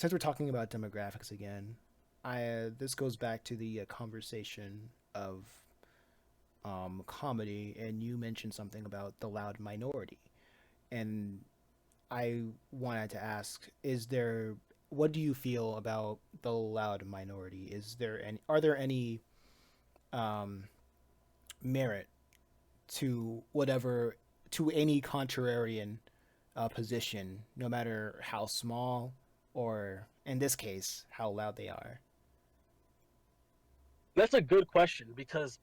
since we're talking about demographics again, I this goes back to the conversation of comedy, and you mentioned something about the loud minority, and I wanted to ask: Is there what do you feel about the loud minority? Is there any are there any um, merit to whatever to any contrarian position, no matter how small or in this case how loud they are? That's a good question because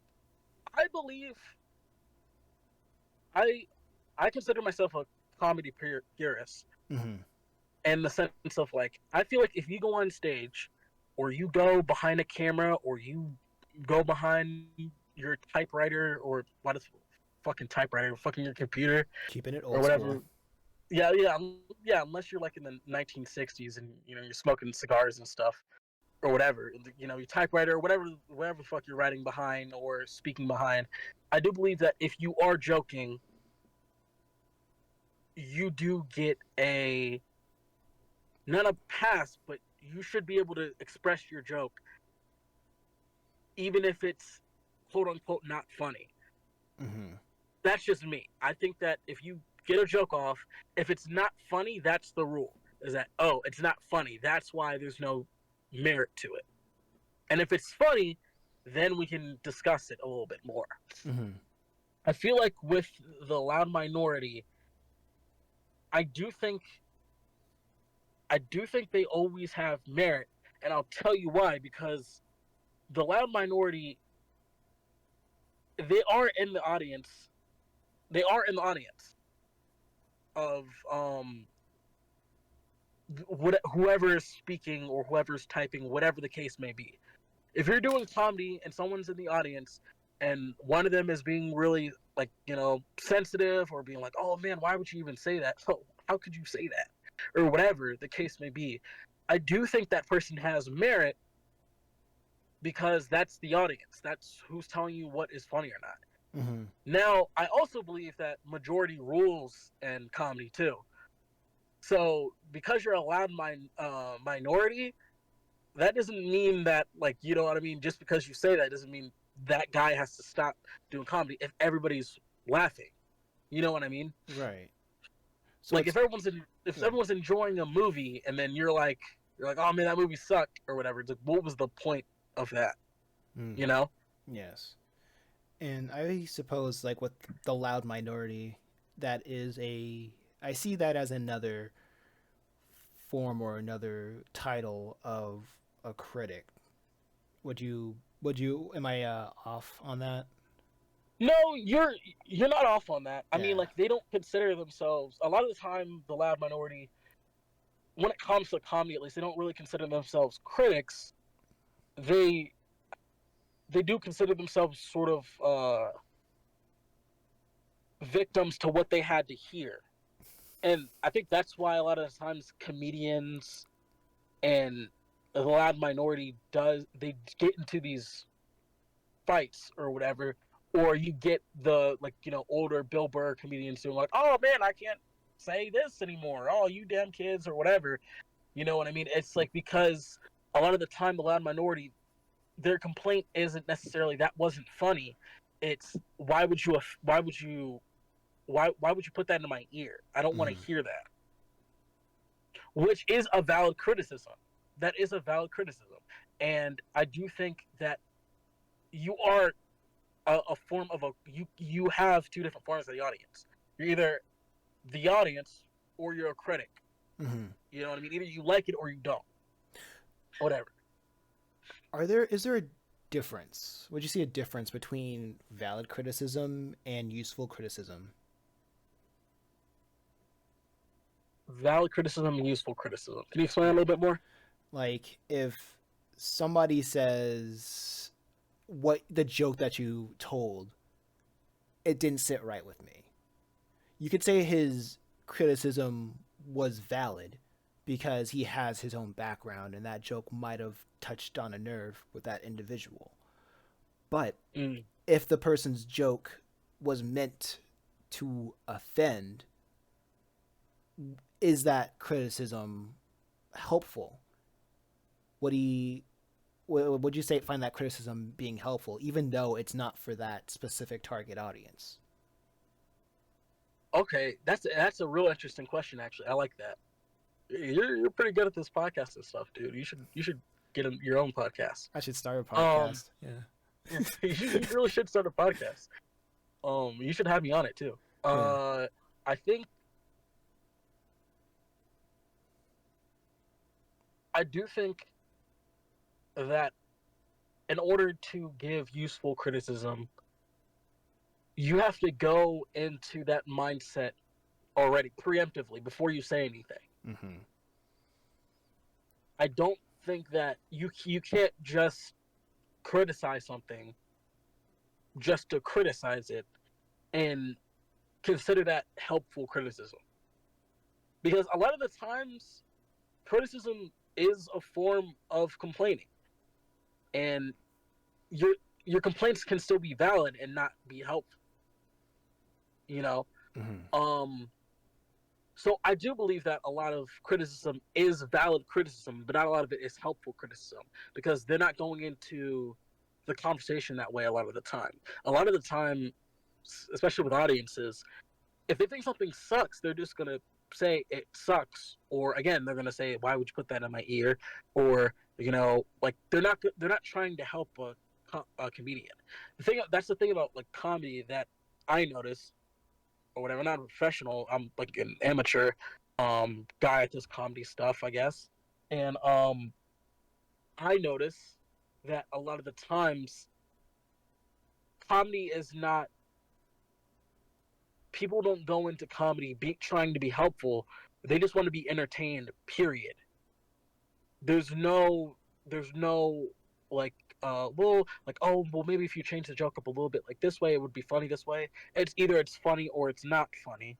I believe I I consider myself a comedy purist Mm-hmm. in the sense of like I feel like if you go on stage or you go behind a camera or you go behind your typewriter or what is fucking typewriter, fucking your computer Keeping it or old school. whatever. Yeah, unless you're like in the 1960s and you're smoking cigars and stuff or whatever, your typewriter or whatever the fuck you're writing behind or speaking behind. I do believe that if you are joking, you do get a not a pass, but you should be able to express your joke, even if it's quote unquote not funny. Mm-hmm. That's just me. I think that if you get a joke off, if it's not funny, that's the rule. Is that, oh, it's not funny. That's why there's no merit to it. And if it's funny, then we can discuss it a little bit more. Mm-hmm. I feel like with the loud minority, I do think I do think they always have merit, and I'll tell you why. Because the loud minority, they are in the audience. They are in the audience of whoever is speaking or whoever's typing, whatever the case may be. If you're doing comedy and someone's in the audience and one of them is being really like sensitive or being like, oh man, why would you even say that? So how could you say that, or whatever the case may be, I do think that person has merit because that's the audience. That's who's telling you what is funny or not. Mm-hmm. Now, I also believe that majority rules in comedy too. So because you're a loud minority, that doesn't mean that, like, you know what I mean. Just because you say that doesn't mean that guy has to stop doing comedy if everybody's laughing. You know what I mean? Right. So Like it's if good. everyone's enjoying a movie and then you're like, oh man, that movie sucked or whatever. It's like, what was the point of that? Mm. You know? Yes. And I suppose, like with the loud minority, that is a. I see that as another form or another title of a critic. Am I off on that? No, you're not off on that. I mean, Yeah. like they don't consider themselves a lot of the time the loud minority when it comes to comedy at least they don't really consider themselves critics. They they do consider themselves sort of victims to what they had to hear. And I think that's why a lot of times comedians and the loud minority does they get into these fights or whatever, or you get the older Bill Burr comedians who are like, oh man, I can't say this anymore. Oh, you damn kids or whatever. You know what I mean? It's like because a lot of the time the loud minority, their complaint isn't necessarily that wasn't funny. It's why would you put that in my ear? I don't want to Mm-hmm. hear that. Which is a valid criticism. That is a valid criticism. And I do think that you are a form of you have two different forms of the audience. You're either the audience or you're a critic. Mm-hmm. You know what I mean? Either you like it or you don't. Whatever. Is there a difference? Would you see a difference between valid criticism and useful criticism? Valid criticism and useful criticism. Can you explain that a little bit more? Like if somebody says what the joke that you told, it didn't sit right with me. You could say his criticism was valid because he has his own background and that joke might have touched on a nerve with that individual. But Mm. if the person's joke was meant to offend, is that criticism helpful? would he would you say find that criticism being helpful, even though it's not for that specific target audience? Okay, that's a real interesting question. Actually, I like that. You're pretty good at this podcast and stuff, dude. You should get your own podcast. I should start a Um, podcast. Yeah. you really should start a podcast. You should have me on it too. Yeah. I think I do think that in order to give useful criticism, you have to go into that mindset already preemptively before you say anything. Mm-hmm. I don't think that you can't just criticize something just to criticize it and consider that helpful criticism. Because a lot of the times criticism is a form of complaining, and your your complaints can still be valid and not be helpful, you know. Mm-hmm. um so I do believe that a lot of criticism is valid criticism, but not a lot of it is helpful criticism, because they're not going into the conversation that way a lot of the time. A lot of the time, especially with audiences, if they think something sucks, they're just gonna say it sucks, or again, they're gonna say, "Why would you put that in my ear?" Or like they're not trying to help a comedian. That's the thing about like comedy that I notice, or whatever. I'm not a professional. I'm like an amateur guy at this comedy stuff, I guess. And I notice that a lot of the times comedy is not people don't go into comedy trying to be helpful. They just want to be entertained. Period. There's no like like, oh well, maybe if you change the joke up a little bit like this way, it would be funny this way. It's either it's funny or it's not funny.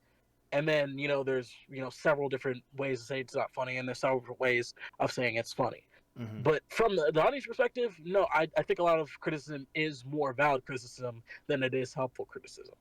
And then there's several different ways to say it's not funny, and there's several different ways of saying it's funny. Mm-hmm. But from the audience perspective, no, I think a lot of criticism is more valid criticism than it is helpful criticism.